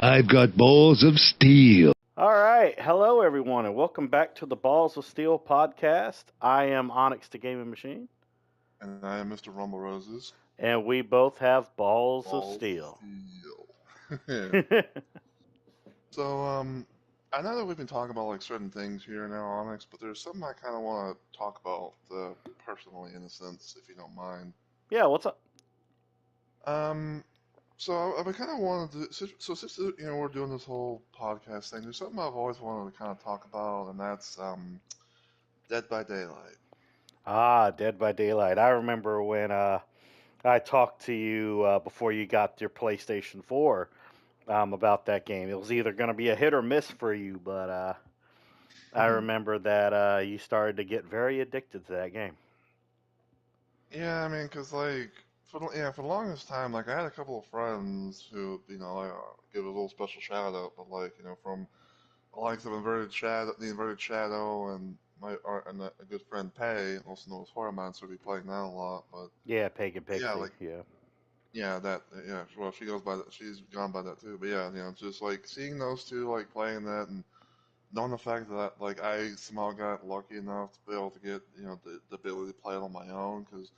I've got balls of steel. All right. Hello, everyone, and welcome back to the Balls of Steel podcast. I am OnyxTheGamingMachine, And I am MrRumbleRoses. and we both have balls of Balls of steel. Steel. So, I know that we've been talking about like certain things here now, Onyx, but there's something I kind of want to talk about personally, in a sense, if you don't mind. Yeah, what's up? Um, so I kind of wanted to. Since we're doing this whole podcast thing, there's something I've always wanted to kind of talk about, and that's Dead by Daylight. Dead by Daylight. I remember when I talked to you before you got your PlayStation 4 about that game. It was either going to be a hit or miss for you, but I remember that you started to get very addicted to that game. Yeah, I mean, cause like for the longest time, like I had a couple of friends who, give a little special shout out, but like, from the likes of the Inverted Shadow, and a good friend Pay, also known as Horror Monster, be playing that a lot. But Yeah, Pagan yeah, Pixie. like Yeah. well, she's gone by that too. But yeah, just like seeing those two like playing that, and knowing the fact that like I somehow got lucky enough to be able to get the ability to play it on my own, because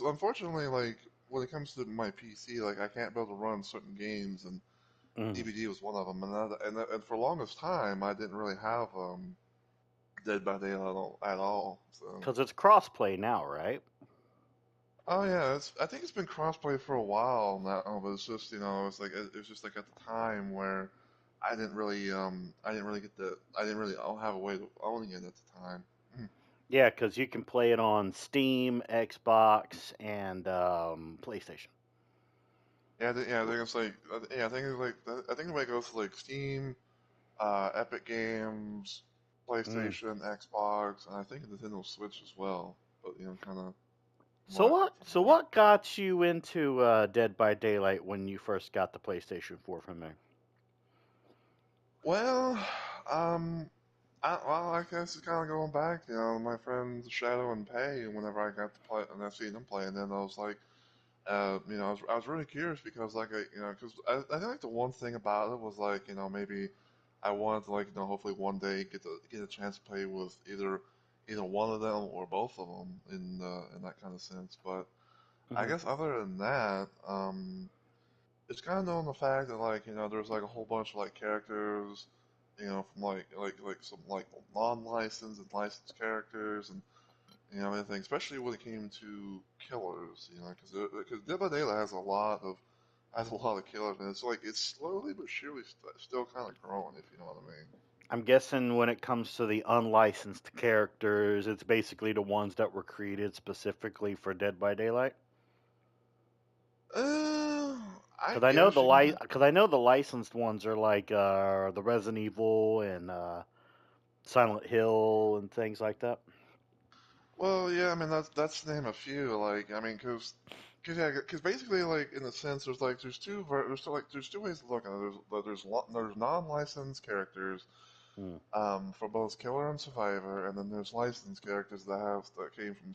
unfortunately, like when it comes to my PC, like I can't be able to run certain games, and Mm. DVD was one of them. And for the longest time, I didn't really have Dead by Daylight at all. So, Because it's crossplay now, right? oh yeah, I think it's been crossplay for a while now, but it's just it was just like at the time where I didn't really I didn't really have a way of owning it at the time. Yeah, because you can play it on Steam, Xbox, and PlayStation. Yeah, I think it's like yeah, I think it's like I think it might go to like Steam, Epic Games, Mm. PlayStation, Xbox, and I think Nintendo Switch as well. But kind of So what? from So what what got you into Dead by Daylight when you first got the PlayStation 4 from me? well, I guess it's kind of going back. My friends Shadow and Pay. Whenever I got to play, and I seen them playing, then I was like, I was really curious because because I think like the one thing about it was like, maybe I wanted to like, hopefully one day get a chance to play with either one of them or both of them in that kind of sense. But I Hmm. guess other than that, it's kind of known the fact that like, there's like a whole bunch of like characters, from like some like non-licensed and licensed characters, and everything, especially when it came to killers, because Dead by Daylight has a lot of killers, and it's like it's slowly but surely still kind of growing, if you know what I mean. I'm guessing when it comes to the unlicensed characters, it's basically the ones that were created specifically for Dead by Daylight. Uh, I Because I know guess you can. because I know the licensed ones are like the Resident Evil and Silent Hill and things like that. Well, yeah, I mean that's to name a few. Like, I mean, because basically, like in a sense, there's two ways to look at it. There's non-licensed characters, Hmm. for both killer and survivor, and then there's licensed characters that came from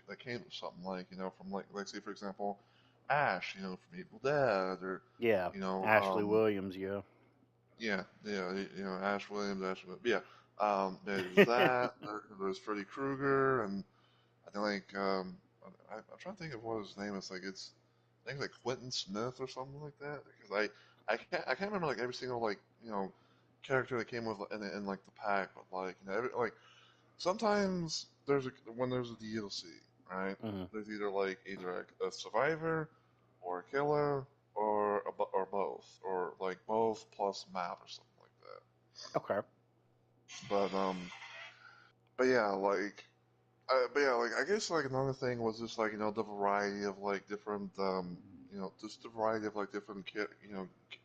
that came from something like from like say for example, Ash, from Evil Dead, or Yeah, you know Ashley um Williams. Yeah. Ash Williams, there's that. There's Freddy Krueger, and I think I'm trying to think of what his name is. I think like Quentin Smith or something like that. Because I can't remember like every single like character that came with in like the pack, but like sometimes when there's a DLC, right? Hmm. There's either a survivor or a killer or both, or like both plus map or something like that. Okay. But but yeah, like I guess like another thing was just like the variety of like different just the variety of like different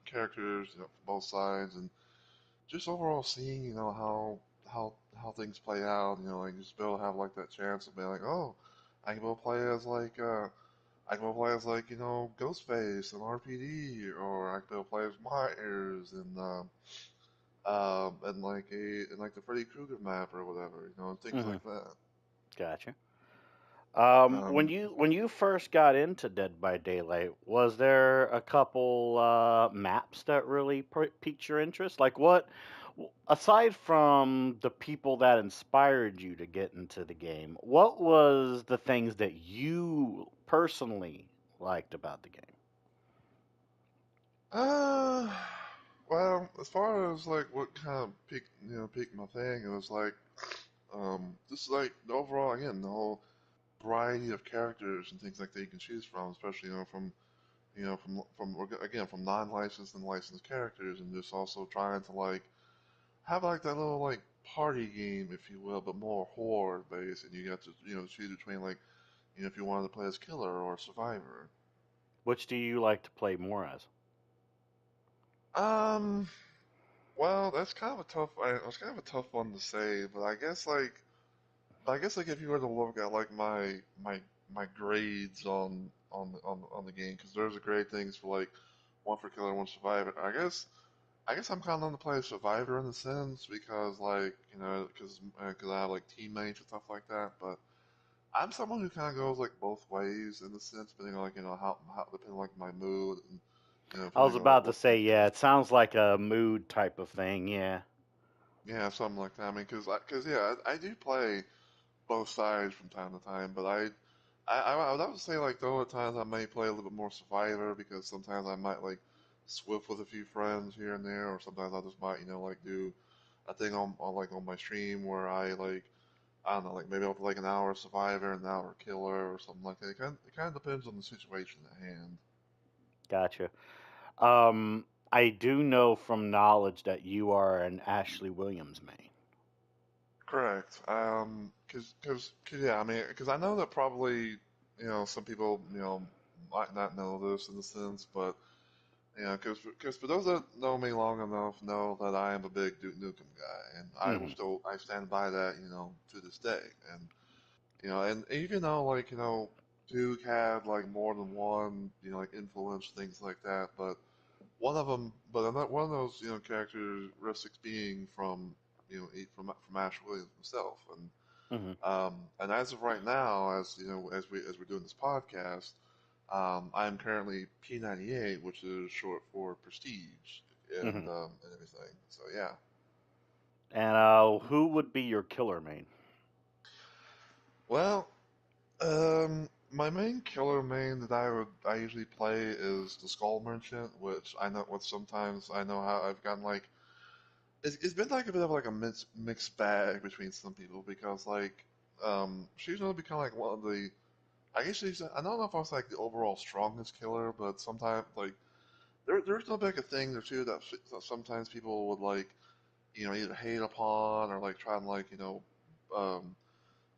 characters, from both sides, and just overall seeing how things play out. Like just be able to have like that chance of being like, oh, I can go play as I can go play as Ghostface and RPD, or I can go play as Myers and like the Freddy Krueger map or whatever, and things Hmm. like that. Gotcha. When Um, you first got into Dead by Daylight, was there a couple maps that really piqued your interest? Like what, aside from the people that inspired you to get into the game, what was the things that you personally liked about the game? uh, well, as far as like what kind of piqued my thing, it was like, just like the overall, again, the whole variety of characters and things like that you can choose from, especially again from non-licensed and licensed characters, and just also trying to like have like that little like party game, if you will, but more horde based, and you got to choose between like if you wanted to play as killer or survivor. Which do you like to play more as? Um, well, that's kind of a tough. It's kind of a tough one to say, but I guess like if you were to look at like my grades on the game, because there's a grade things for like one for killer, one survivor. I guess I'm kind of on the play as survivor in a sense because like because I have like teammates and stuff like that. But I'm someone who kind of goes like both ways in the sense, depending on like how depending on like my mood and I was depending on about to what say, yeah, it sounds like a mood type of thing, yeah. yeah, something like that. I mean, because yeah, I do play both sides from time to time, but I would have to say like though at times I may play a little bit more survivor because sometimes I might like swift with a few friends here and there, or sometimes I just might like do a thing on my stream where I like I don't know like maybe I'll play like an hour survivor, an hour killer, or something like that. It kind of depends on the situation at hand. Gotcha. I do know from knowledge that you are an Ashley Williams main. Correct. Yeah, I mean, because I know that probably some people might not know this in a sense, but because for those that know me long enough know that I am a big Duke Nukem guy, and Hmm. I stand by that to this day, and and even though like Duke had like more than one like influence things like that, but one of them, but another one of those characteristics being from from Ash Williams himself, Hmm. and as of right now, as as we're doing this podcast, I am currently P98, which is short for prestige, Hmm. and everything. So yeah. And who would be your killer main? Well, my main killer main that I usually play is the Skull Merchant, which I know what sometimes I know how I've gotten like it's been like a bit of like a mixed bag between some people because like she's gonna become like one of the I guess she's I don't know if I was like the overall strongest killer, but sometimes like there's no like a thing or two that sometimes people would like either hate upon or like try and like um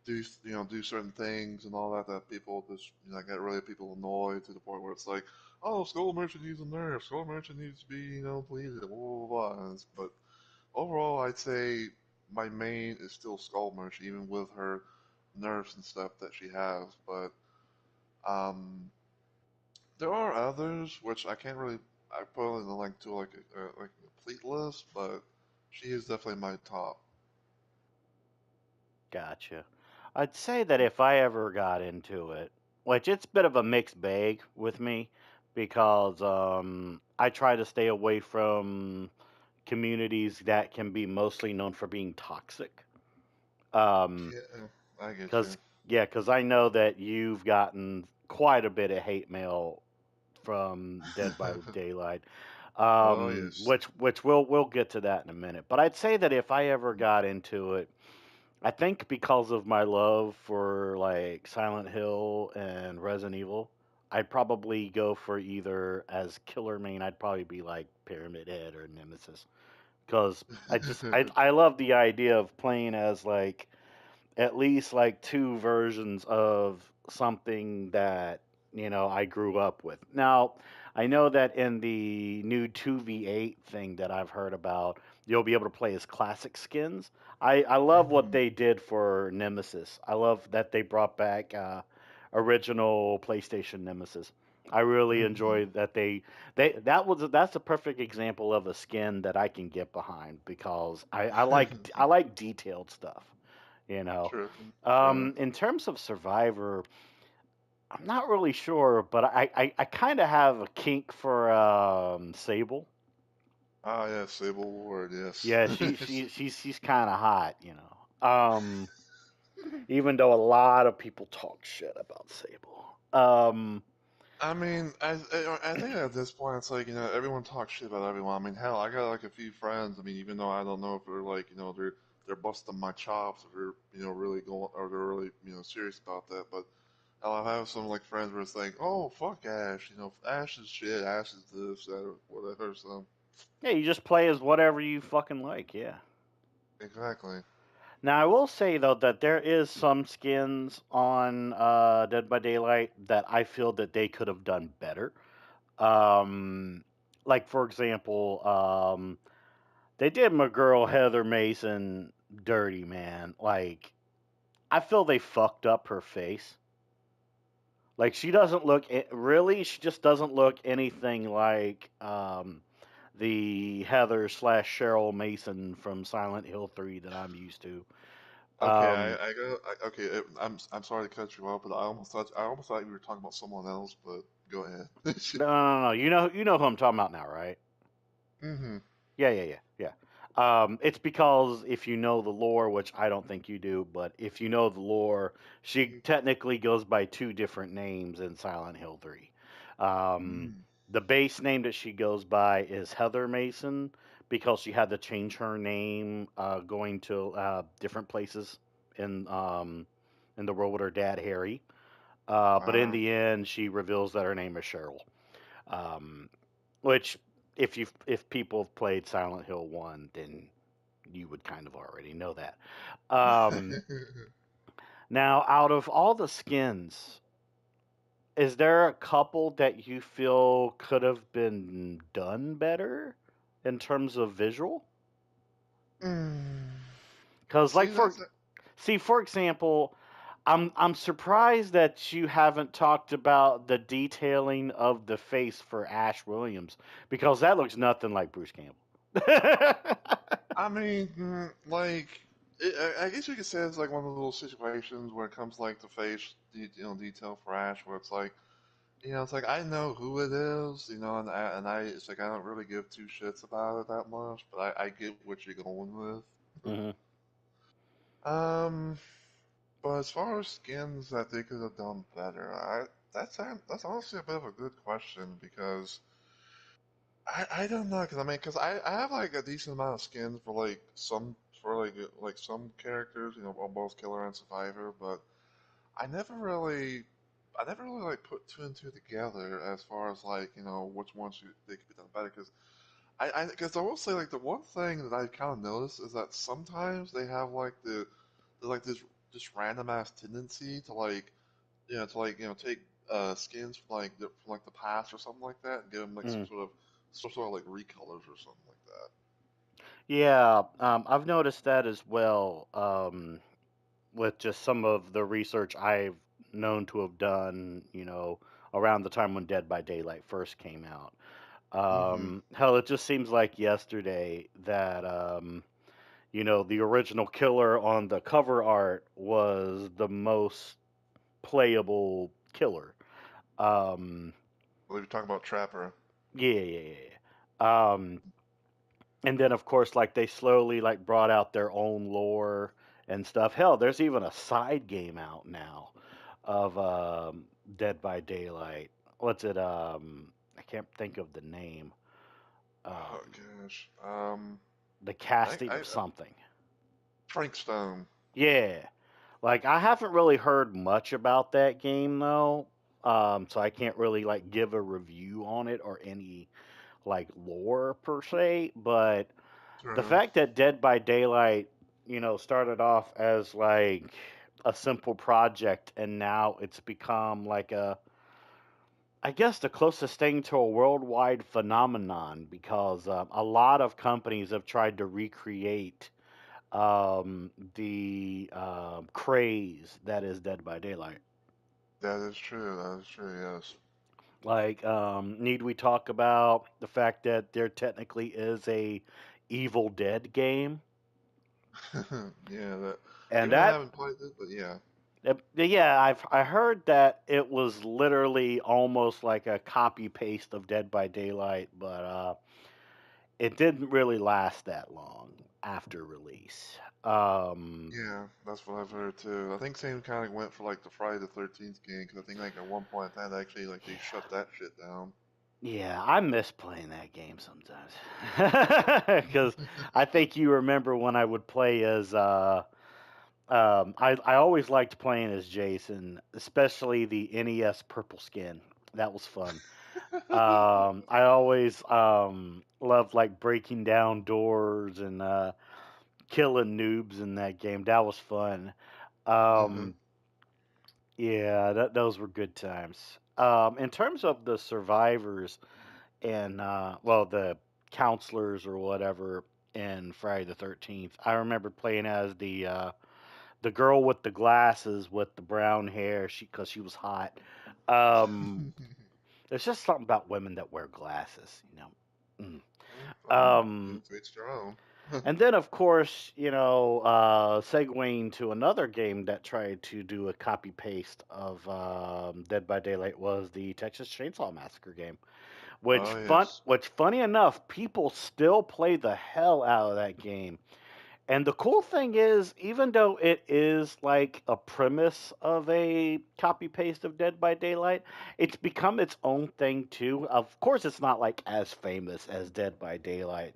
do do certain things and all that that people just get really people annoyed to the point where it's like, oh, Skull Merchant needs a nerf, Skull Merchant needs to be deleted, blah blah blah. But overall, I'd say my main is still Skull Merchant, even with her nerfs and stuff that she has. But um, there are others which I put in like to like a complete list, but she is definitely my top. Gotcha. I'd say that if I ever got into it, which it's a bit of a mixed bag with me, because I try to stay away from communities that can be mostly known for being toxic. Um, Yeah, I get Cause you. yeah, cause I know that you've gotten quite a bit of hate mail from Dead by Daylight, Oh yes. which we'll get to that in a minute. But I'd say that if I ever got into it, I think because of my love for like Silent Hill and Resident Evil, I'd probably go for either as killer main. I'd probably be like Pyramid Head or Nemesis, because I love the idea of playing as like at least like two versions of something that I grew up with. Now, I know that in the new 2v8 thing that I've heard about, you'll be able to play as classic skins. I love what Mhm. they did for Nemesis. I love that they brought back original PlayStation Nemesis. I really Mhm. enjoy that that's a perfect example of a skin that I can get behind because I like detailed stuff. You know, True. True. in terms of Survivor, I'm not really sure, but I kind of have a kink for Sable. Ah, yes, Sable Ward. Yes. Yeah, she's kind of hot, you know. Even though a lot of people talk shit about Sable. I mean, I think at this point it's like everyone talks shit about everyone. I mean, hell, I got like a few friends. I mean, even though I don't know if they're like they're busting my chops, or they're really going, or they're really serious about that. But hell, I have some like friends where it's like, oh fuck Ash, Ash is shit, Ash is this, that, or whatever. So Yeah, you just play as whatever you fucking like. Yeah. exactly. Now I will say though that there is some skins on Dead by Daylight that I feel that they could have done better. Um, like for example, they did my girl Heather Mason dirty, man. Like I feel they fucked up her face. Like she doesn't look really. She just doesn't look anything like the Heather slash Cheryl Mason from Silent Hill 3 that I'm used to. Okay, Um, okay. I'm sorry to cut you off, but I almost thought you were talking about someone else. But go ahead. no, no, no. You know who I'm talking about now, right? hmm Yeah, yeah, yeah, yeah. It's because if you know the lore, which I don't think you do, but if you know the lore, she technically goes by two different names in Silent Hill 3. Um, mm the base name that she goes by is Heather Mason because she had to change her name going to different places in um, in the world with her dad Harry. But in Uh, the end, she reveals that her name is Cheryl. Um, which if people have played Silent Hill 1, then you would kind of already know that. Um, now, out of all the skins, is there a couple that you feel could have been done better in terms of visual? mm. Because, See, like for example, I'm surprised that you haven't talked about the detailing of the face for Ash Williams because that looks nothing like Bruce Campbell. I mean, I guess you could say it's like one of those situations where it comes like the face, detail for Ash, where it's like, it's like I know who it is, it's like I don't really give two shits about it that much, but I get what you're going with. Hmm. Um, but as far as skins that they could have done better, that's honestly a bit of a good question because I don't know because I have like a decent amount of skins for like some characters, on both Killer and Survivor, but I never really I never really like put two and two together as far as like which ones they could be done better because because I will say like the one thing that I kind of noticed is that sometimes they have like like this random ass tendency to like take skins from like the past or something like that and give them like Mm. some sort of like recolors or something like that. Yeah, I've noticed that as well. With just some of the research I've known to have done, around the time when Dead by Daylight first came out. hmm Hell, it just seems like yesterday that the original killer on the cover art was the most playable killer. Um, Well, if you're talking about Trapper, yeah, yeah, yeah. Yeah. And then of course like they slowly like brought out their own lore and stuff. Hell, there's even a side game out now of Dead by Daylight. What's it? I can't think of the name. oh Um, gosh, the I, casting I of something. Frank Stone. Yeah, like I haven't really heard much about that game though. So I can't really like give a review on it or any like lore per se, but the True. fact that Dead by Daylight, started off as like a simple project and now it's become like I guess the closest thing to a worldwide phenomenon because a lot of companies have tried to recreate the craze that is Dead by Daylight. That is true. That is true. Yes. Like, need we talk about the fact that there technically is a Evil Dead game? Yeah. That. And Even I that haven't played it, but yeah. yeah, I heard that it was literally almost like a copy paste of Dead by Daylight, but it didn't really last that long after release. Yeah, that's what I've heard too. I think same kind of went for like the Friday the 13th game because I think like at one point that actually like they shut that shit down. Yeah, I miss playing that game sometimes because I think you remember when I would play as I always liked playing as Jason, especially the NES purple skin. That was fun. I always loved like breaking down doors and killing noobs in that game. That was fun. Uh-huh. Um, yeah, those were good times. In terms of the survivors and well, the counselors or whatever in Friday the 13th, I remember playing as the girl with the glasses with the brown hair. Because she was hot. Um, there's just something about women that wear glasses, you know. Mm. I mean, Um, to each their own. and then, of course, segueing to another game that tried to do a copy paste of Dead by Daylight was the Texas Chainsaw Massacre game. Oh yes. Which, funny enough, people still play the hell out of that game. And the cool thing is, even though it is like a premise of a copy paste of Dead by Daylight, it's become its own thing too. Of course, it's not like as famous as Dead by Daylight,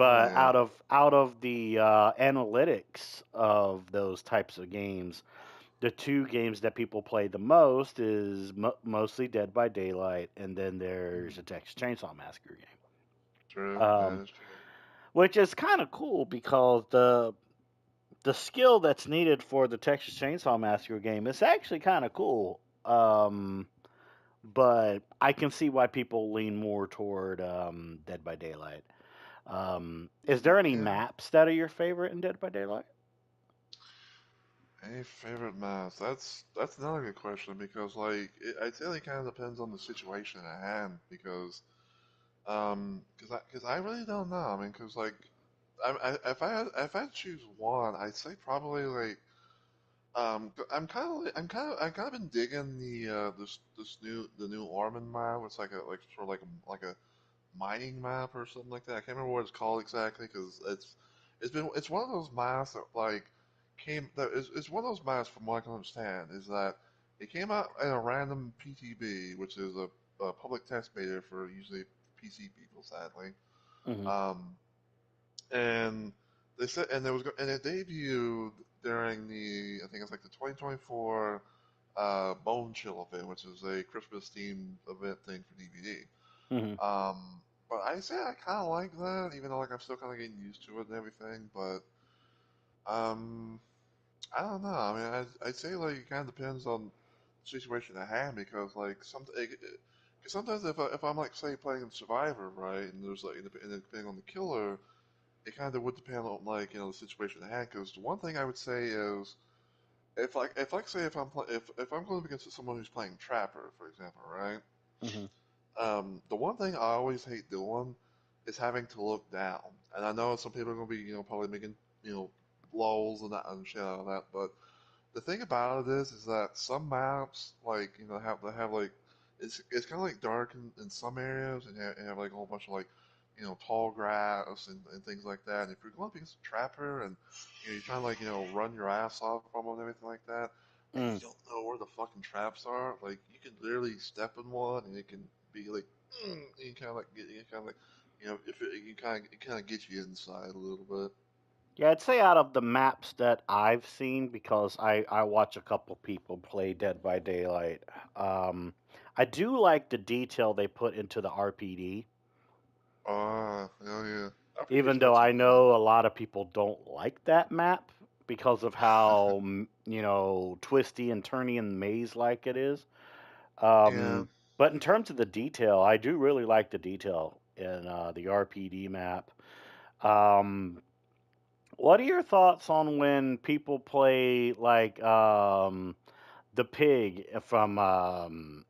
Oh but yeah. out of the analytics of those types of games, the two games that people play the most is mostly Dead by Daylight, and then there's Mm, a Texas Chainsaw Massacre game. true. Um, That is true. which is kind of cool because the skill that's needed for the Texas Chainsaw Massacre game is actually kind of cool. But I can see why people lean more toward Dead by Daylight. Is there any Yeah. maps that are your favorite in Dead by Daylight? Any favorite maps? That's another good question because like I'd say it kind of depends on the situation at hand because I really don't know. I mean, because like if I had to choose one, I'd say probably like I'm kind of been digging the new Orman map. It's like a like sort of like a mining map or something like that. I can't remember what it's called exactly because it's one of those maps that like it's one of those maps from what I can understand is that it came out in a random PTB, which is a public test beta for usually PC people, sadly. Hmm. Um, and they said and it debuted during the I think it's like the 2024 Bone Chill event, which is a Christmas themed event thing for DVD. Hmm. But I say I kind of like that, even though like I'm still kind of getting used to it and everything. But um, I don't know. I mean, I'd say like it kind of depends on the situation at hand because like cause sometimes if I'm like say playing Survivor, right, and there's like and depending on the killer, it kind of would depend on like the situation at hand. Because the one thing I would say is if like say if I'm going up against someone who's playing Trapper, for example, right? Hmm. The one thing I always hate doing is having to look down. And I know some people are going to be, probably making, lols and that and shit out of that. But the thing about it is that some maps, like, have like, it's kind of like dark in some areas and have like a whole bunch of like, tall grass and things like that. And if you're going up against a trapper and, you're trying to like, run your ass off from them and everything like that, and you Mm. don't know where the fucking traps are, like, you can literally step in one and it can be like, you kind of like you kind of like, if it, you kind of it kind of gets you inside a little bit. Yeah, I'd say out of the maps that I've seen, because I watch a couple people play Dead by Daylight, um, I do like the detail they put into the RPD. Ah, oh yeah, RPG is Even though not too I bad. know a lot of people don't like that map because of how twisty and turny and maze like it is. Yeah. But in terms of the detail, I do really like the detail in the RPD map. Um, what are your thoughts on when people play like the pig from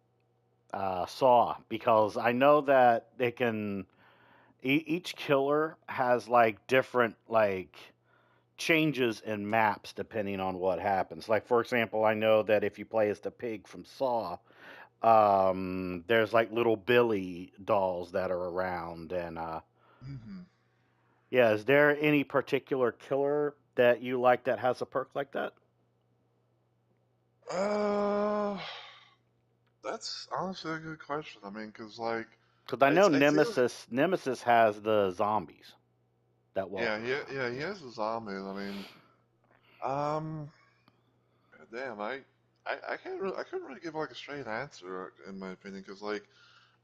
Saw? Because I know that they can each killer has like different like changes in maps depending on what happens. Like for example, I know that if you play as the pig from Saw, there's like little Billy dolls that are around, and Hmm. yeah. Is there any particular killer that you like that has a perk like that? Uh, that's honestly a good question. I mean, because like, Because I know I feel like, Nemesis has the zombies that walk yeah, around. yeah, he has the zombies. I mean, um, damn, I can't really, I couldn't really give like a straight answer in my opinion, because like,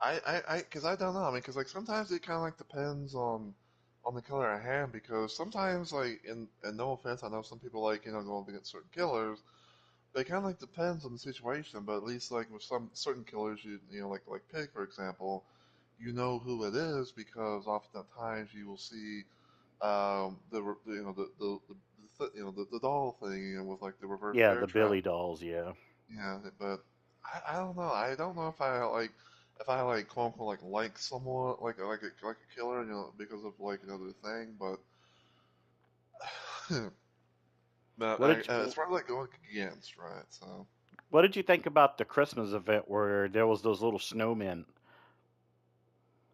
because I don't know. I mean, because like sometimes it kind of like depends on the killer at hand. Because sometimes like, and no offense, I know some people like go up against certain killers. But it kind of like depends on the situation. But at least like with some certain killers, like Pig for example, you know who it is because oftentimes you will see the doll thing with like the reverse Yeah, bear the trap. Billy dolls. Yeah. Yeah, but I don't know. I don't know if I like quote unquote like someone like a killer, because of like another thing. But but What did it's probably like going against, right? So. What did you think about the Christmas event where there was those little snowmen?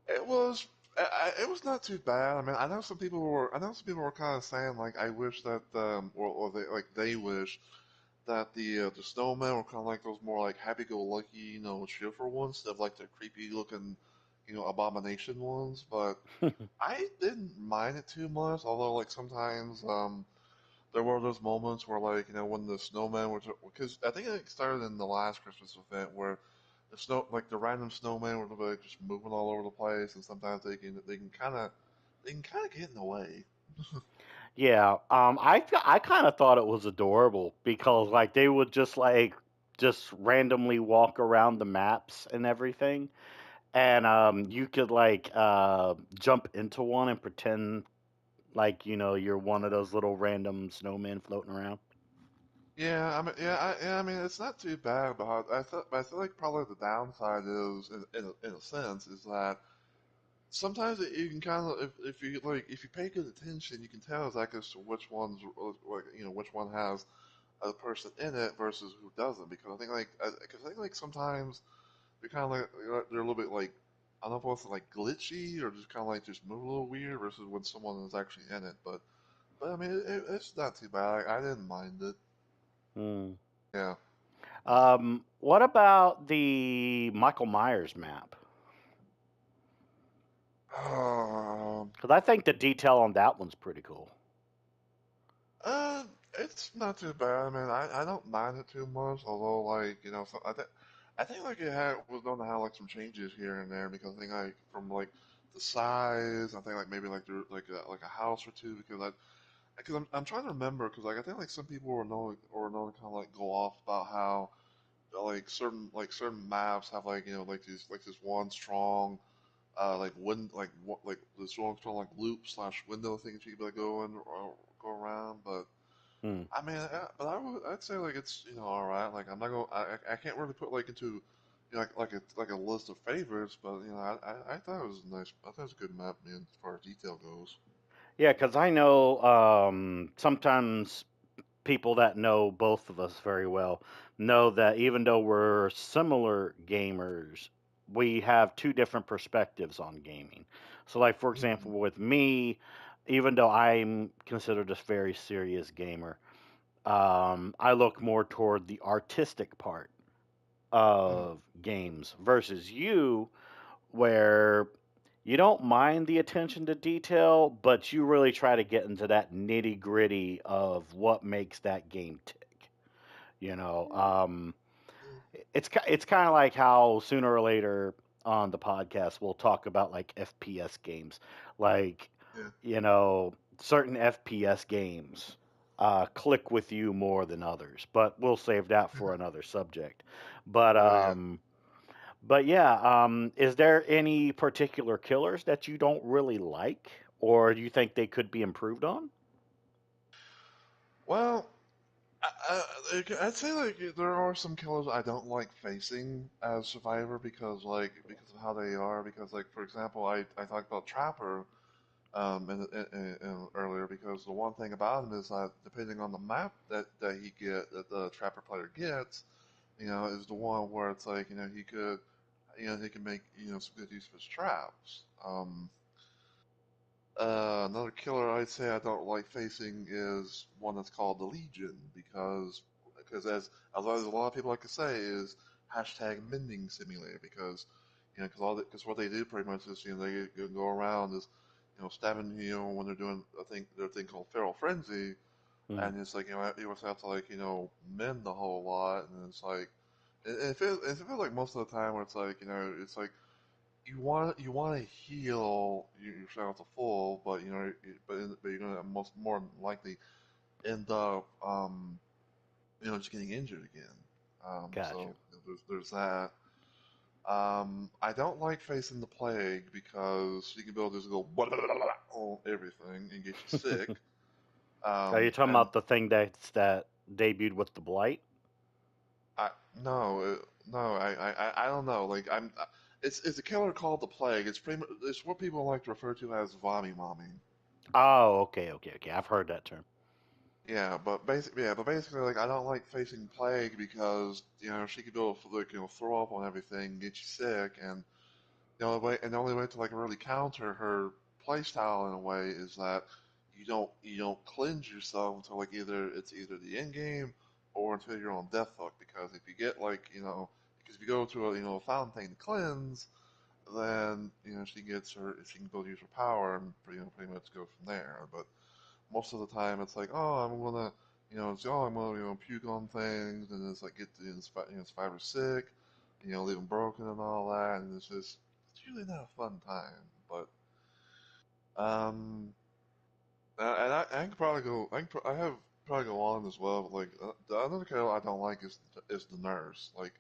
It was it was not too bad. I mean, I know some people were kind of saying like I wish that or they wish that the snowmen were kind of like those more like happy-go-lucky, cheerful ones instead of like the creepy looking, abomination ones. But I didn't mind it too much. Although like sometimes there were those moments where like when the snowman were because I think it started in the last Christmas event where the random snowmen were like just moving all over the place, and sometimes they can kind of get in the way. Yeah, I kind of thought it was adorable because like they would just randomly walk around the maps and everything, and you could like jump into one and pretend like you're one of those little random snowmen floating around. Yeah, I mean, I mean, it's not too bad, but I feel like probably the downside is, in a sense, is that sometimes you can kind of, if you pay good attention, you can tell exactly as to which one's like, which one has a person in it versus who doesn't. Because I think like sometimes they're kind of like they're a little bit like I don't know if it's like glitchy or just kind of like just move a little weird versus when someone is actually in it. But I mean, it's not too bad. I didn't mind it. Hmm. Yeah. What about the Michael Myers map? Um, Because I think the detail on that one's pretty cool. uh, it's not too bad. I mean, I don't mind it too much. Although, like, so I think like it was known to have like some changes here and there because I think like from like the size, I think like maybe like there like a house or two because I'm trying to remember because like I think like some people were known to kind of like go off about how like certain maps have like like these like this one strong like this one strong like loop slash window thing that you could like go in or go around. But Hmm. I mean, but I'd say like it's all right. Like I'm not going I can't really put like into like a list of favorites, but I thought it was nice. I thought it was a good map, man, as far as detail goes. Yeah, because I know sometimes people that know both of us very well know that even though we're similar gamers, we have two different perspectives on gaming. So, like for Hmm. example, with me, even though I'm considered a very serious gamer, I look more toward the artistic part Hmm. of games versus you, where you don't mind the attention to detail, but you really try to get into that nitty gritty of what makes that game tick. You know, it's kind of like how sooner or later on the podcast we'll talk about like FPS games, like Yeah. certain FPS games click with you more than others, but we'll save that for another subject. But Oh yeah. yeah, is there any particular killers that you don't really like, or do you think they could be improved on? Well, I'd say like there are some killers I don't like facing as Survivor because of how they are. Because like for example, I talked about Trapper. and earlier, because the one thing about him is that depending on the map that the trapper player gets, is the one where it's like he can make some good use of his traps. Another killer I'd say I don't like facing is one that's called the Legion, because as a lot of people like to say is hashtag mending simulator, because because what they do pretty much is they go around is stabbing when they're doing their thing called feral frenzy, Mhm. and it's like you always have to mend the whole lot, and it's like it feels like most of the time where it's like it's like you want to heal yourself to full, but but you're gonna more than likely end up just getting injured again. Gotcha. So there's that. I don't like facing the plague because you can be able to just go on everything and get you sick. Are you talking And about the thing that debuted with the blight? I no no I don't know. It's a killer called the plague. It's what people like to refer to as vommy mommy. Oh, okay. I've heard that term. But basically, like I don't like facing plague because she could go throw up on everything, get you sick, and the only way to like really counter her playstyle in a way is that you don't cleanse yourself until like either the end game or until you're on death hook, because if you get because if you go to a fountain to cleanse, then she can go use her power and pretty much go from there. But most of the time it's like, oh, I'm gonna, puke on things, and it's like get the survivor sick, leave them broken and all that, and it's usually not a fun time. But um, I can probably go, I have probably go on as well. But like the other character I don't like is the nurse, like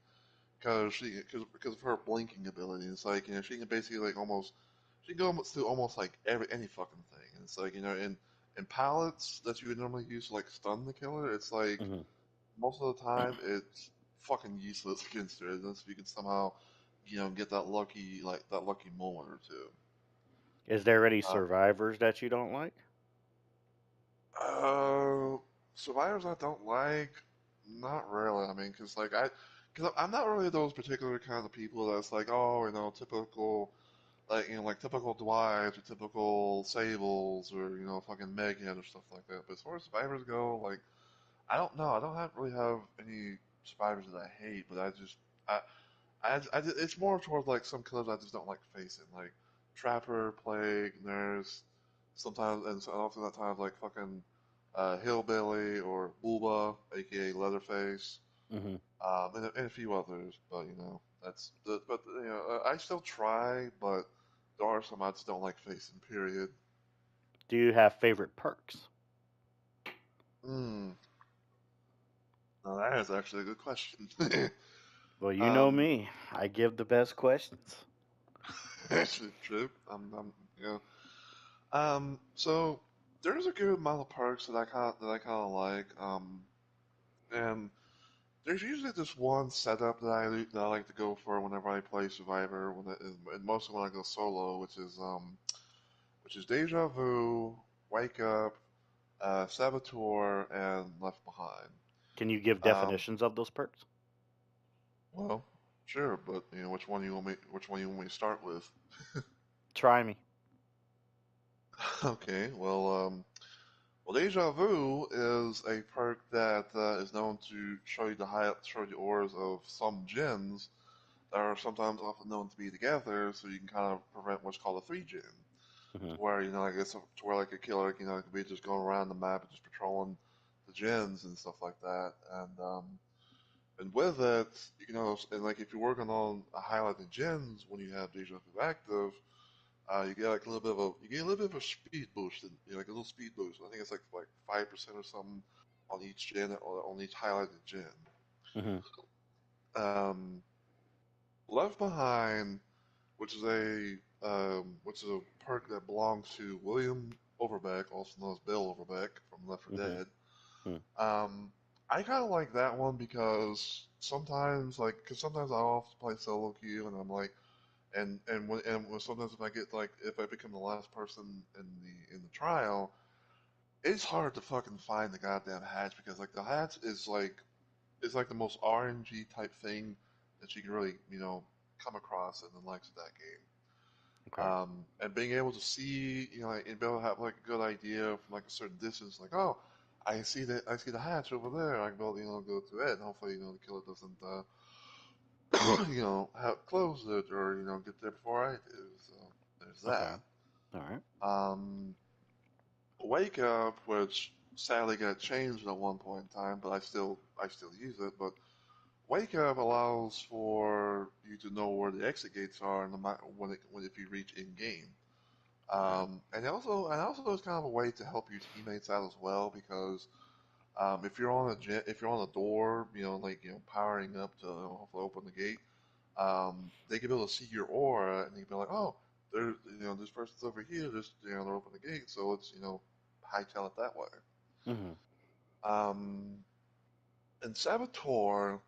because of her blinking ability. It's like she can basically she can go almost through almost like any fucking thing. And it's like in pallets that you would normally use to like stun the killer, it's like Hmm. most of the time it's fucking useless against her unless you can somehow get that lucky moment or two. Is there any Uh, survivors that you don't like? uh, Survivors I don't like, not really. I mean, because I'm not really those particular kind of people that's like, oh, typical like typical Dwights or typical Sables or fucking Meghead or stuff like that. But as far as survivors go, like I don't know. I don't really have any survivors that I hate, but I it's more towards like some killers I just don't like facing, like Trapper, Plague, Nurse, sometimes and so often at times like fucking Hillbilly or Booba, aka Leatherface, Hmm. and a few others. But I still try, but there are some I just don't like facing. Period. Do you have favorite perks? Hmm. Now that is actually a good question. Well, you know um, me. I give the best questions. actually, true. You know, so there's a good amount of perks that I kind of like. And there's usually this one setup that I like to go for whenever I play Survivor, and mostly when I go solo, which is Deja Vu, Wake Up, Saboteur, and Left Behind. Can you give Um, definitions of those perks? well, sure, but which one you want me to start with? Try me. Okay, well, Deja Vu is a perk that is known to show you auras of some gens that are sometimes often known to be together, so you can kind of prevent what's called a three gen, Hmm. to where I guess to where like a killer could be just going around the map and just patrolling the gens and stuff like that, and with it, and like if you're working on highlighting gens when you have Deja Vu active, you get like a little bit of a speed boost, and like a little speed boost. I think it's like 5% or something on each gen or on each highlighted gen. Hmm. Um, Left Behind, which is a perk that belongs to William Overbeck, also known as Bill Overbeck from Left 4 Hmm. Dead. Um, I kind of like that one because sometimes I often play solo queue and I'm like, And sometimes if I get like if I become the last person in the trial, it's hard to fucking find the goddamn hatch because like the hatch is like the most RNG type thing that you can really come across in the likes of that game. Okay. And being able to see, like, and be able to have like a good idea from like a certain distance, like, oh, I see the hatch over there. I can be able to, go to it, and hopefully, the killer doesn't, have close it or get there before I do. So there's Okay. that. All right. Wake Up, which sadly got changed at one point in time, but I still use it. But Wake Up allows for you to know where the exit gates are, no matter when if you reach in game. And also is kind of a way to help your teammates out as well because if you're on if you're on a door, like powering up to hopefully open the gate, they can be able to see your aura and they can be like, oh, there's this person's over here, just they're open the gate, so let's hightail it that way. Mm-hmm. Um, and Saboteur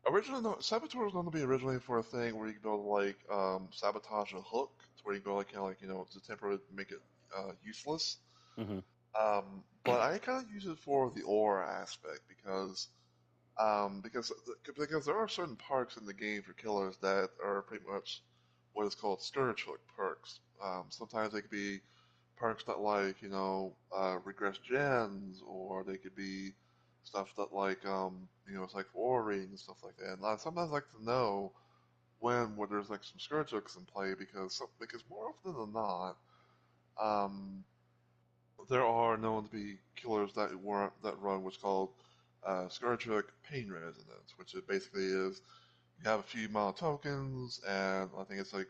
was going to be originally for a thing where you can go like sabotage a hook, to where you go like to temporarily make it useless. Mm-hmm. But I kind of use it for the aura aspect because because there are certain perks in the game for killers that are pretty much what is called scourge hook perks. Sometimes they could be perks that like regress gens, or they could be stuff that like it's like for aura reading and stuff like that. And sometimes I like to know where there's like some scourge hooks in play because more often than not, um, there are known to be killers that run what's called scourge hook pain resonance, which it basically is you have a few amount of tokens, and I think it's like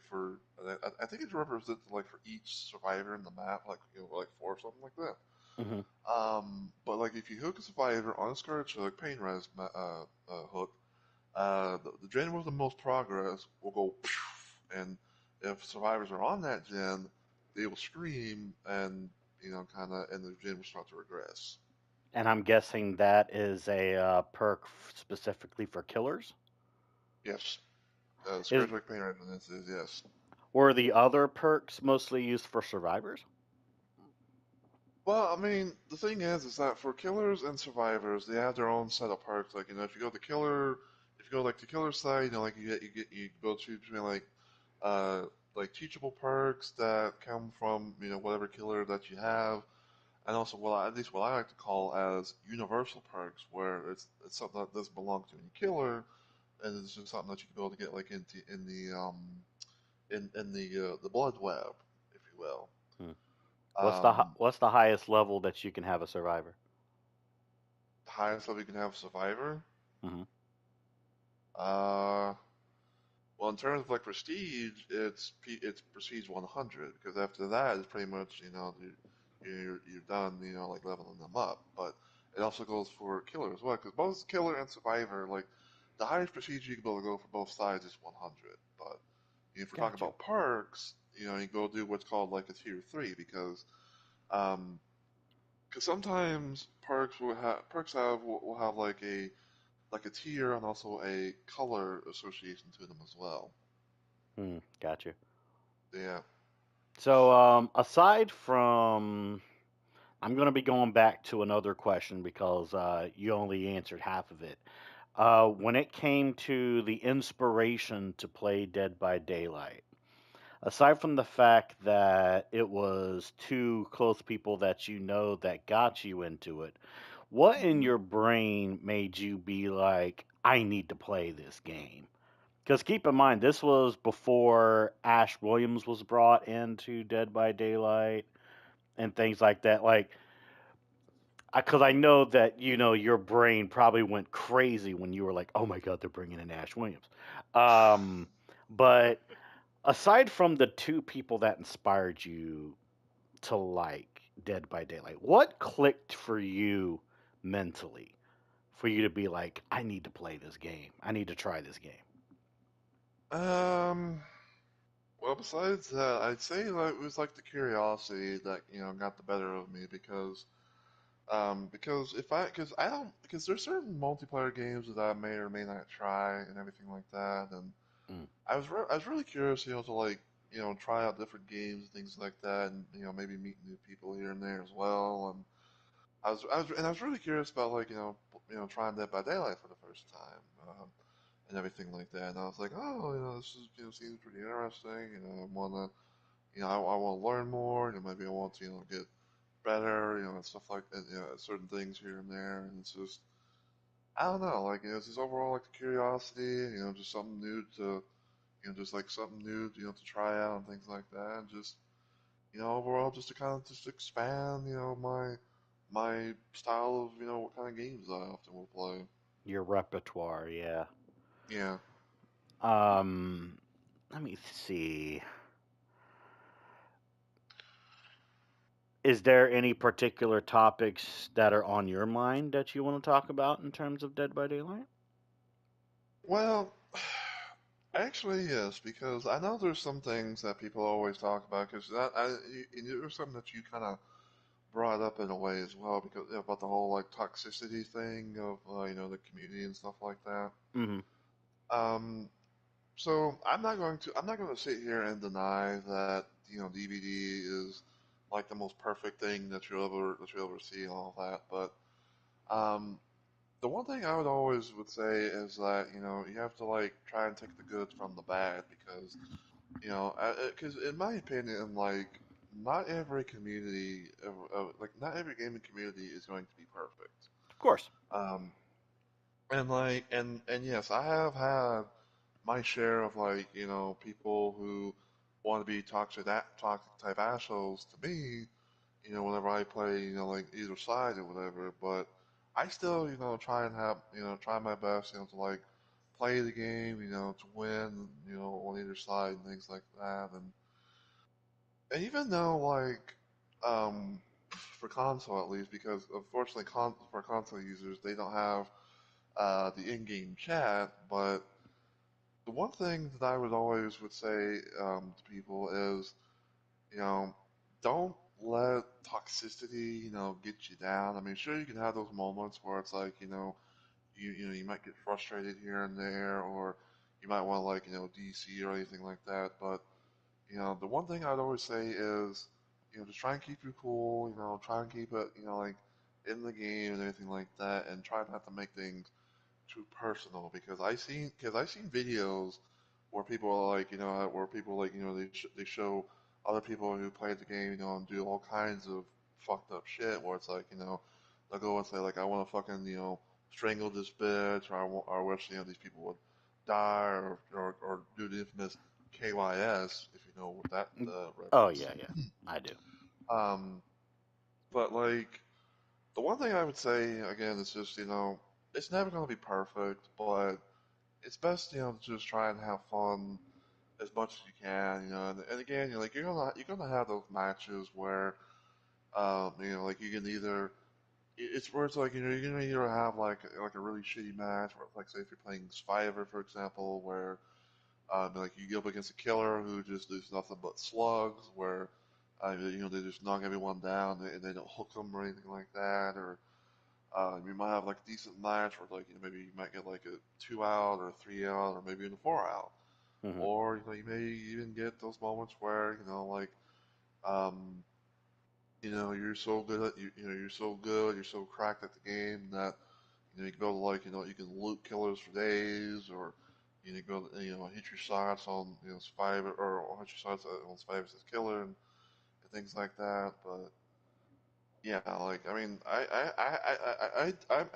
I think it's represented like for each survivor in the map, like like 4 or something like that. Mm-hmm. But like if you hook a survivor on a scourge hook pain res hook, the gen with the most progress will go, and if survivors are on that gen, they will scream and and the gen will start to regress. And I'm guessing that is a perk specifically for killers. Yes, Is scourge hook pain resonance is yes. Were the other perks mostly used for survivors? Well, I mean, the thing is that for killers and survivors, they have their own set of perks. Like, if you go if you go like the killer side, like you go to between like teachable perks that come from whatever killer that you have, and also at least what I like to call as universal perks, where it's something that doesn't belong to any killer, and it's just something that you can be able to get like in the blood web, if you will. Hmm. Um, What's the highest level that you can have a survivor? the highest level you can have survivor. Mm-hmm. Uh, well, in terms of like prestige, it's prestige 100 because after that, it's pretty much you're done like leveling them up. But it also goes for killer as well because both killer and survivor, like the highest prestige you can be able to go for both sides is 100. But if we're talking Gotcha. about perks, you go do what's called like a tier 3 um because sometimes perks will have like a tier and also a color association to them as well. Gotcha. Yeah. So, aside from, I'm going to be going back to another question because you only answered half of it. When it came to the inspiration to play Dead by Daylight, aside from the fact that it was two close people that you know that got you into it, what in hmm your brain made you be like, I need to play this game? Because keep in mind, this was before Ash Williams was brought into Dead by Daylight and things like that. Like, because I know that your brain probably went crazy when you were like, "Oh my God, they're bringing in Ash Williams." Um, but aside from the two people that inspired you to like Dead by Daylight, what clicked for you mentally for you to be like, "I need to play this game. I need to try this game." Um. Well, besides that, I'd say like it was like the curiosity that got the better of me because I don't because there's certain multiplayer games that I may or may not try and everything like that, and Mm. I was really curious, to like, try out different games and things like that, and maybe meet new people here and there as well. And I was really curious about like, trying Dead by Daylight for the first time, and everything like that. And I was like, oh, this is, seems pretty interesting. I wanna, I want to learn more. Maybe I want to, get better. And stuff like that. Certain things here and there. And it's just, I don't know, like, it's just overall like the curiosity. Just something new to, just like something new, to try out and things like that. And just, overall just to kind of just expand, my style of, what kind of games I often will play. Your repertoire, yeah. Yeah. Let me see. Is there any particular topics that are on your mind that you want to talk about in terms of Dead by Daylight? Well, actually, yes, because I know there's some things that people always talk about, because there's something that you kind of brought up in a way as well, because about the whole like toxicity thing of the community and stuff like that. Mm-hmm. Um, so I'm not going to sit here and deny that DVD is like the most perfect thing that you'll ever see and all that, but um, the one thing I would always would say is that you have to like try and take the good from the bad, because because in my opinion, like not every community, like not every gaming community is going to be perfect. Of course. Um, and like and yes, I have had my share of like people who want to be toxic type assholes to me, whenever I play, like either side or whatever. But I still, try and have, try my best, to like play the game, to win, on either side and things like that. And even though like, for console at least, because unfortunately, for console users, they don't have the in-game chat. But the one thing that I would always would say to people is you know, don't let toxicity, get you down. I mean, sure, you can have those moments where it's like, you might get frustrated here and there, or you might want to like, DC or anything like that. But, the one thing I'd always say is, just try and keep you cool, try and keep it, like in the game and everything like that, and try not to make things too personal, because I seen videos where people are like where people like they show other people who played the game and do all kinds of fucked up shit where it's like they'll go and say like I want to fucking strangle this bitch, or I wish these people would die, or do the infamous KYS, if you know what that Oh, reference. yeah, yeah. I do. um but like the one thing I would say again is just it's never going to be perfect, but it's best to just try and have fun as much as you can, and again, like you're gonna have those matches where like you can either it's where it's like you're gonna either have like a really shitty match, or like say if you're playing Survivor, for example, where like you go up against a killer who just does nothing but slugs, where they just knock everyone down and they don't hook them or anything like that, or you might have like a decent match where like maybe you might get like a 2 out or a 3 out or maybe even a 4 out, Mm-hmm. or you may even get those moments where like um, you're so good at you're so good, you're so cracked at the game that you can go to like you can loot killers for days, or you can go hit your shots on survivor, or hit your shots on survivors as killer, and things like that. But yeah, like I mean,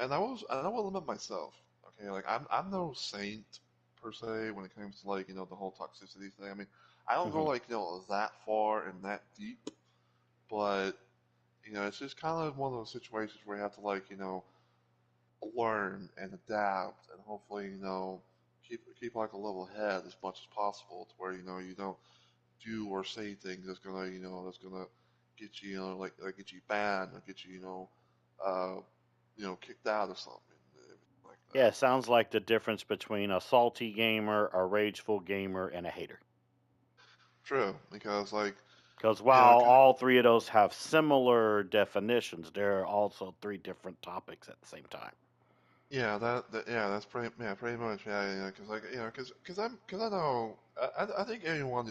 and I will limit myself. Okay, like I'm no saint per se when it comes to like the whole toxicity thing. I mean, I don't go Mm-hmm. like that far and that deep, but it's just kind of one of those situations where you have to like learn and adapt, and hopefully keep like a level head as much as possible, to where you don't do or say things that's gonna get you like get you banned, or get you uh kicked out or something, everything like Yeah, that. it sounds like the difference between a salty gamer, a rageful gamer, and a hater. True, because like Because you know while all three of those have similar definitions, there are also three different topics at the same time. yeah, that's pretty much, because like, because I know, I think anyone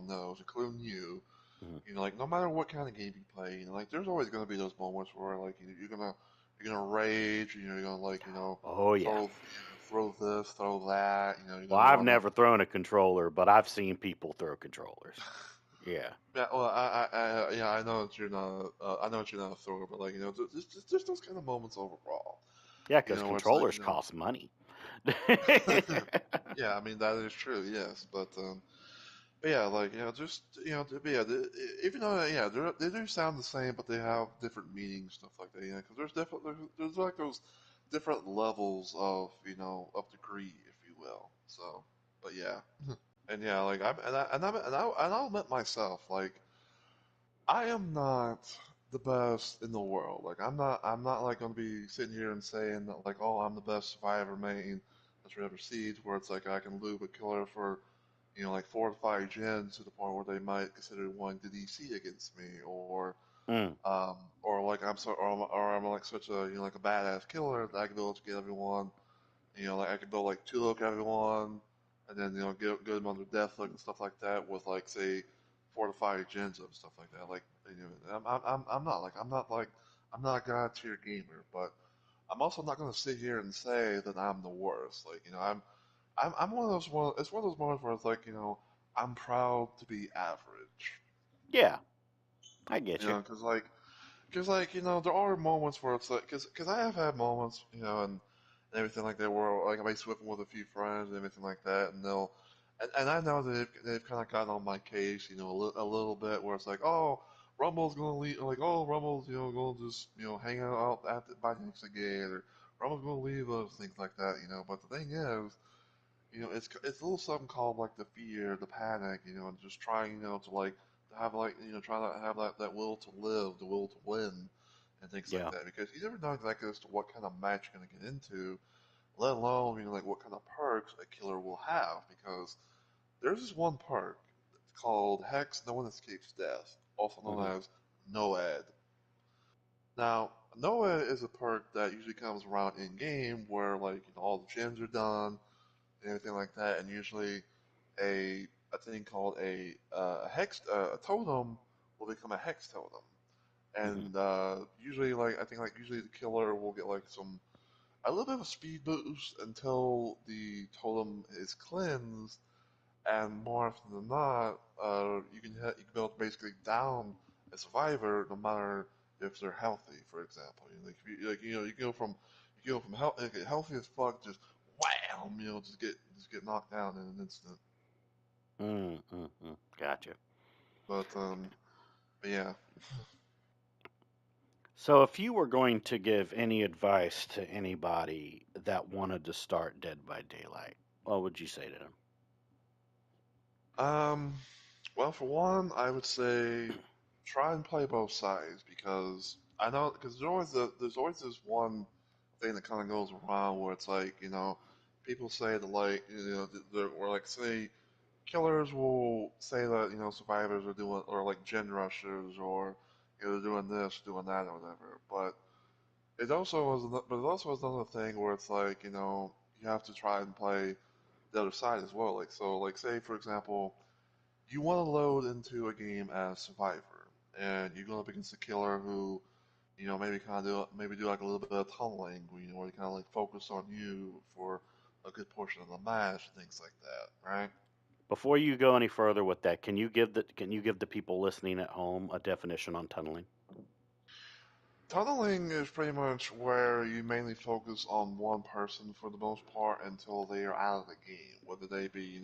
knows, including you, Mhm. like no matter what kind of game you play, like there's always gonna be those moments where like you're gonna rage, you're gonna like Oh yeah. throw this, throw that, you're Well, gonna I've wanna. never thrown a controller, but I've seen people throw controllers. Yeah. Yeah, well, yeah, I know that you're not, I know that you're not a thrower, but like, there's those kind of moments overall, Yeah, because where it's like, controllers cost money. yeah, I mean that is true, yes, but yeah, like, just, but yeah, even though, yeah, they do sound the same, but they have different meanings, stuff like that, because there's like those different levels of degree, if you will. So, but yeah, and yeah, like I'll admit myself, like I am not the best in the world. Like I'm not like gonna be sitting here and saying that like, oh, I'm the best survivor main that's ever siege, where it's like I can loop a killer for like 4 to 5 gens to the point where they might consider wanting to DC against me, Mm, or like or I'm like such a like a badass killer that I can be able to get everyone, like I can build like two look everyone, and then get them under death look and stuff like that with like say 4 to 5 gens of stuff like that. Like I'm not a god tier gamer, but I'm also not going to sit here and say that I'm the worst. Like I'm one of those it's one of those moments where it's like I'm proud to be average. yeah, I get you. Because there are moments where it's like because I have had moments and everything like that where like I may swim with a few friends and everything like that, and and I know that they've kind of gotten on my case a little bit where it's like, oh, Rumble's gonna leave, like, oh, Rumble's gonna just hang out at by the next gate, or Rumble's gonna leave us, things like that, but the thing is, it's a little something called like the fear, the panic, and just trying, to like to have like try to have that will to live, the will to win, and things like Yeah, that. Because you never know exactly as to what kind of match you're gonna get into, let alone like what kind of perks a killer will have. Because there's this one perk called Hex No One Escapes Death, also hmm, known as NOAD. Now, NOAD is a perk that usually comes around in game where like all the gens are done and everything like that, and usually a thing called a hex a totem will become a hex totem, hmm. and usually like I think like usually the killer will get like a little bit of a speed boost until the totem is cleansed, and more often than not, you can be able to basically down a survivor no matter if they're healthy, for example. Like, you go from healthy as fuck, just wham, just get knocked down in an instant. Mm, mm, mm. Gotcha. But but yeah, So, if you were going to give any advice to anybody that wanted to start Dead by Daylight, what would you say to them? um, well, for one, I would say try and play both sides because I know because there's always this one thing that kind of goes around where it's like people say that like or like say killers will say that survivors are doing or like gen rushers or they're doing this, doing that, or whatever. But it also was another thing where it's like you have to try and play the other side as well. Like so, like say for example, you want to load into a game as survivor, and you're going up against a killer who maybe maybe do like a little bit of tunneling, where you kind of like focus on you for a good portion of the match and things like that, right? Before you go any further with that, can you give the people listening at home a definition on tunneling? Tunneling is pretty much where you mainly focus on one person for the most part until they are out of the game, whether they be,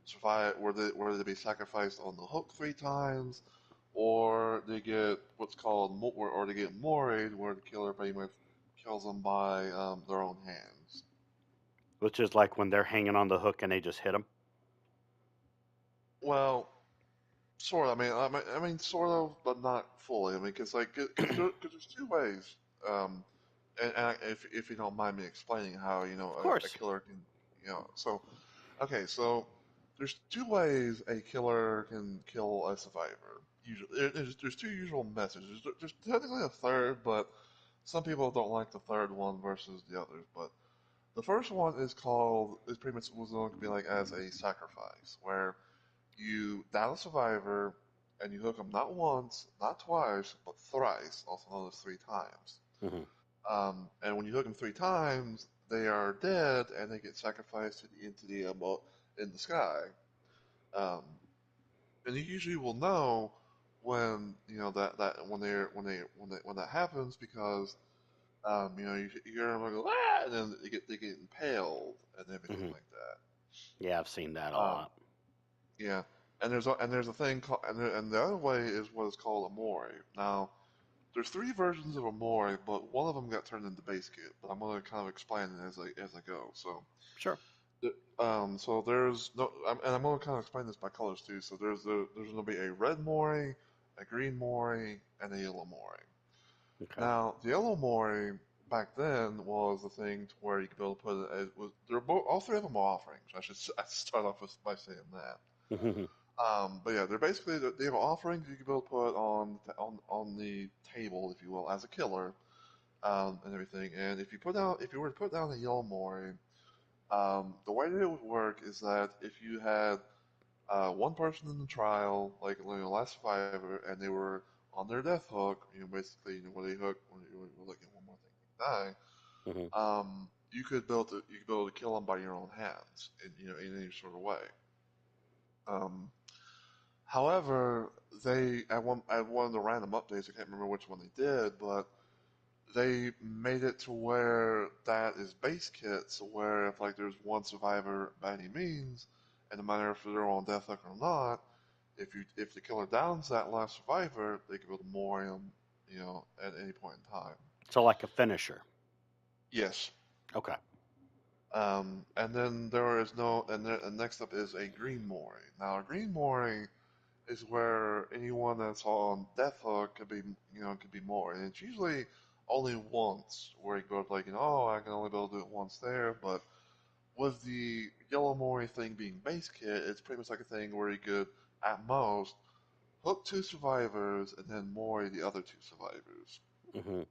survive, whether they be sacrificed on the hook 3 times, or they get what's called, or they get moried, where the killer pretty much kills them by their own hands. Which is like when they're hanging on the hook and they just hit them. Well, sort of. I mean, sort of, but not fully. I mean, cause there's 2 ways. Um, if you don't mind me explaining how Of a course. killer can so okay, so there's 2 ways a killer can kill a survivor. Usually, there's 2 usual methods. There's technically a third, but some people don't like the third one versus the others. But The first one is pretty much was going to be like as a sacrifice, where you down a survivor and you hook them not once, not twice, but thrice, also known as 3 times. Mm-hmm. And when you hook them 3 times, they are dead and they get sacrificed into the in the sky. Um, and you usually will know when when that happens because you hear them go ah, and then they get impaled and everything Mm-hmm. like that. Yeah, I've seen that a Um, lot. yeah, and there's a thing called and the other way is what is called a mori. Now there's 3 versions of a mori, but one of them got turned into base kit. But I'm going to kind of explain it as I go. So Sure. so there's no, and I'm going to kind of explain this by colors too. So there's going to be a red mori, a green mori, and a yellow mori. Okay. Now, the yellow mori back then was the thing to where you could be able to put it. It was they're both all 3 of them are offerings. I should start off by saying that. Mm-hmm. But yeah, they have offerings you can be able to put on the table, if you will, as a killer, and everything. And if you were to put down a yellow mori, the way that it would work is that if you had one person in the trial, like last survivor, and they were on their death hook, basically, when they hook, when you were looking at one more thing, they die. Mm-hmm. You could build to kill them by your own hands, in any sort of way. Um, However, they at one of the random updates, I can't remember which one they did, but they made it to where that is base kit, so where if like there's one survivor by any means, and no matter if they're on death hook or not, if the killer downs that last survivor, they can build a Morium, at any point in time. So like a finisher. Yes. Okay. And then there is no, and next up is a green Mori. Now a green Mori is where anyone that's on death hook could be more, and it's usually only once where you go like I can only be able to do it once there, but with the yellow Mori thing being base kit, it's pretty much like a thing where you could at most hook 2 survivors and then Mori the other 2 survivors. Mm-hmm.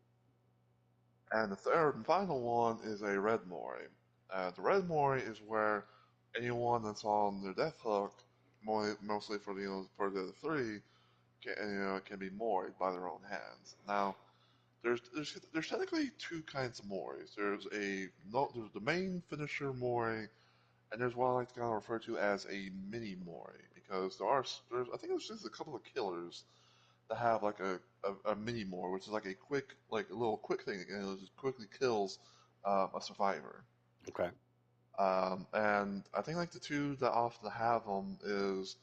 And the third and final one is a red Mori. The red Mori is where anyone that's on their death hook, mostly for the other 3, can be moored by their own hands. Now, there's technically 2 kinds of moris. There's the main finisher mori, and there's what I like to kind of refer to as a mini mori because there's I think there's just a couple of killers that have like a mini mori, which is like a little quick thing that just quickly kills a survivor. Okay. And I think like the 2 that often have them is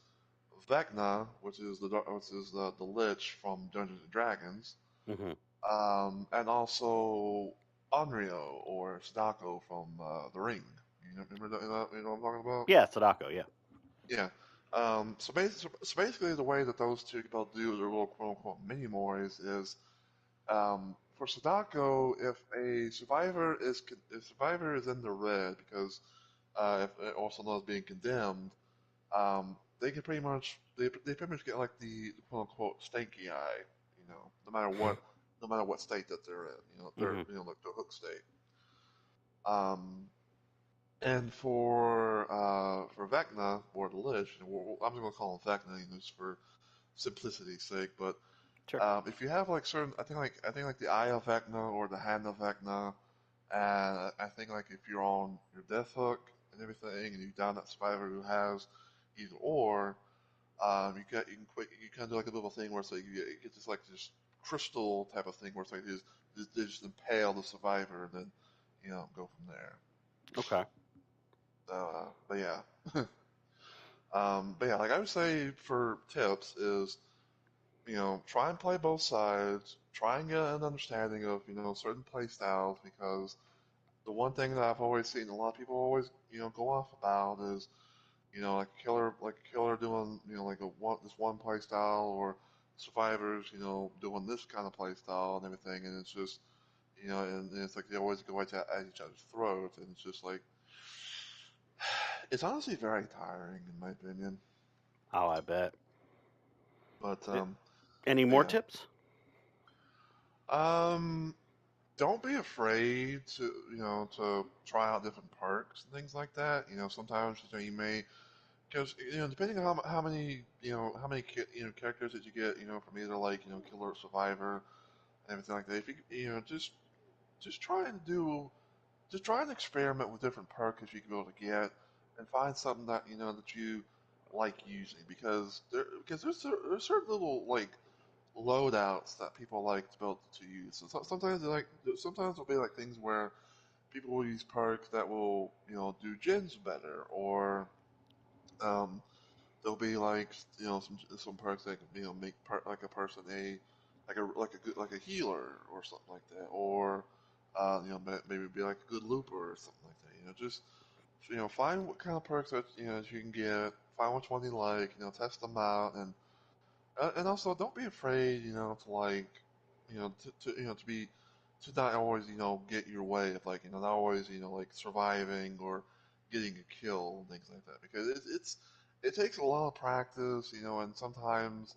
Vecna, which is the Lich from Dungeons and Dragons, Mm-hmm. and also Onryo or Sadako from The Ring. Remember you know what I'm talking about? Yeah, Sadako. Yeah. Yeah. So basically, the way that those 2 people do their little quote unquote mini moris is for Sadako, if survivor is in the red because if also known as being condemned, they can they pretty much get like the quote unquote stanky eye, no matter what state that they're in, they're Mm-hmm. like the hook state. Um, and for Vecna or the Lich, I'm just gonna call him Vecna, just for simplicity's sake. But Sure. if you have like certain, I think like the Eye of Vecna or the Hand of Vecna, and I think like if you're on your death hook and everything, and you down that survivor who has either or, you can do like a little thing where it's like you get this like this crystal type of thing where it's like they just impale the survivor and then go from there. Okay. But yeah, like I would say for tips is try and play both sides, try and get an understanding of certain play styles because the one thing that I've always seen a lot of people always go off about is like a killer doing this one play style or survivors doing this kind of play style and everything, and it's just and it's like they always go at each other's throats, and it's just like it's honestly very tiring in my opinion. Oh, I bet. But Any more yeah. tips? Um don't be afraid to to try out different perks and things like that. Sometimes you may because depending on how many characters that you get from either like killer or survivor and everything like that. If you just try and do just try and experiment with different perks you can be able to get and find something that that you like using because there's certain little like loadouts that people like to be able to use. Sometimes sometimes there'll be like things where people will use perks that will do gens better or um, there'll be like some perks that can make like a person a good like a healer or something like that or maybe be like a good looper or something like that. Just find what kind of perks that that you can get, find which one you like, test them out, and also don't be afraid to like to be to not always get your way of like not always like surviving or getting a kill and things like that because it takes a lot of practice and sometimes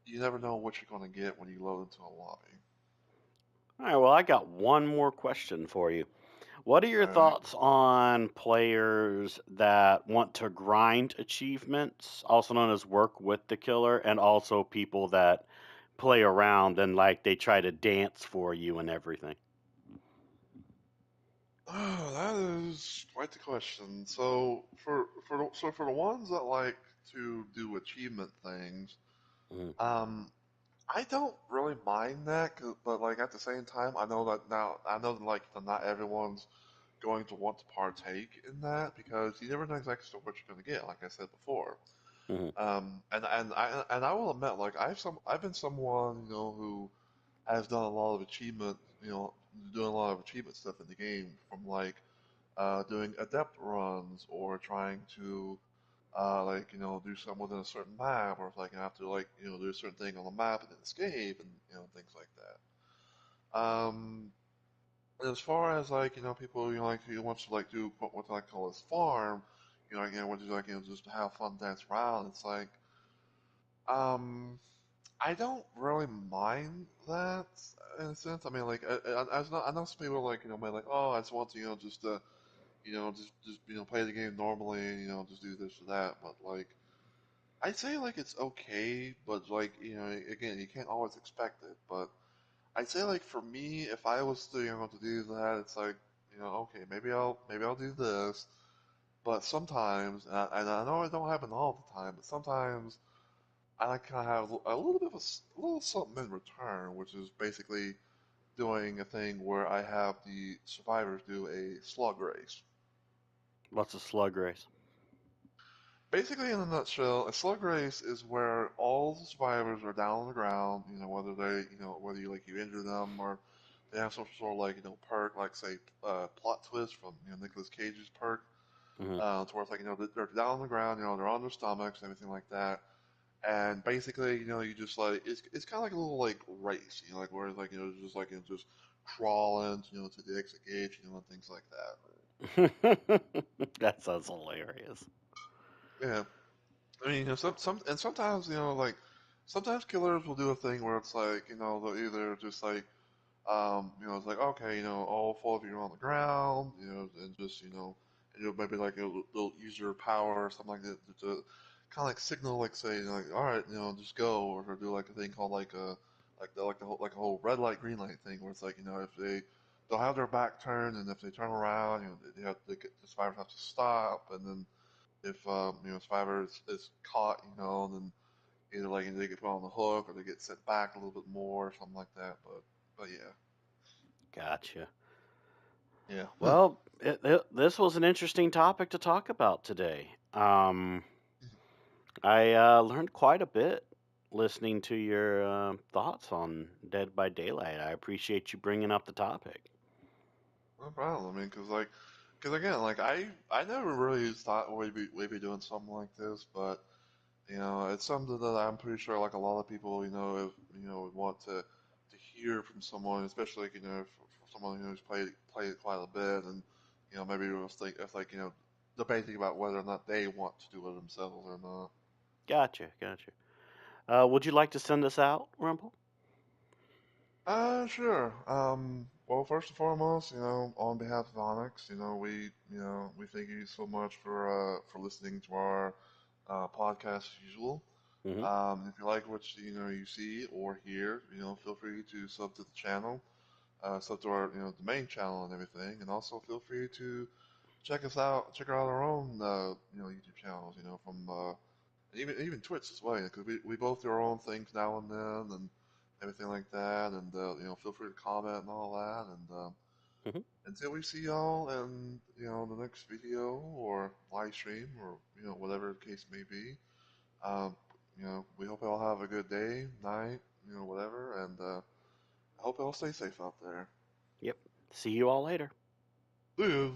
you never know what you're going to get when you load into a lobby. All right, well, I got one more question for you. What are your All right. thoughts on players that want to grind achievements, also known as work with the killer, and also people that play around and like they try to dance for you and everything? Oh, that is quite the question. So for the ones that like to do achievement things, Mm, um, I don't really mind that, but like at the same time, I know that like not everyone's going to want to partake in that because you never know exactly what you're going to get. Like I said before, mhm, and I will admit, like I've been someone who has done a lot of doing a lot of achievement stuff in the game from like doing adept runs or trying to like do something within a certain map, or if like you have to like do a certain thing on the map and then escape and things like that. And as far as like people like who wants to like do what I call as farm, again, want to like just have fun, dance around. It's like um I don't really mind that in a sense. I mean, like I know some people like might like, oh, I just want to just just play the game normally, just do this or that. But like I'd say like it's okay, but like again, you can't always expect it. But I'd say like for me, if I was to to do that, it's like okay, maybe I'll do this. But sometimes, and I know it don't happen all the time, but sometimes I like kind of have a little bit of a little something in return, which is basically doing a thing where I have the survivors do a slug race. What's a slug race? Basically, in a nutshell, a slug race is where all the survivors are down on the ground. Whether whether you injure them or they have some sort of like perk, like say plot twist from Nicolas Cage's perk, Hmm. to where it's like they're down on the ground, they're on their stomachs and everything like that. And basically, you just like it's kind of like a little like race, like where like just like just crawling, to the exit gate, and things like that. That sounds hilarious. Yeah, I mean, and sometimes like sometimes killers will do a thing where it's like they'll either just like it's like okay, all four of you are on the ground, and just and maybe like they'll use your power or something like that to kind of like signal like say like all right, just go, or they'll do like a thing called like a like the whole like a whole red light green light thing where it's like if they'll have their back turned and if they turn around, the survivors have to stop, and then if survivor is caught, then either like they get put on the hook or they get sent back a little bit more or something like that. But yeah, Gotcha. yeah. Well, this was an interesting topic to talk about today. I learned quite a bit listening to your thoughts on Dead by Daylight. I appreciate you bringing up the topic. No problem. I mean, cause again, like I never really thought we'd be doing something like this, but it's something that I'm pretty sure like a lot of people, if, would want to hear from someone, especially like, for someone who's played it quite a bit, and maybe was think if like debating about whether or not they want to do it themselves or not. Gotcha, gotcha. Would you like to send us out, Rumble? Sure. Well, first and foremost, on behalf of Onyx, we thank you so much for listening to our podcast as usual. Hmm. If you like what you see or hear, feel free to sub to the channel, sub to our the main channel and everything, and also feel free to check out our own YouTube channels, from even Twitch as well, because we both do our own things now and then and everything like that, and feel free to comment and all that, and Hmm. until we see y'all in the next video or live stream or whatever the case may be. Um, we hope y'all have a good day, night, whatever, and I hope y'all stay safe out there. Yep. See you all later. See ya.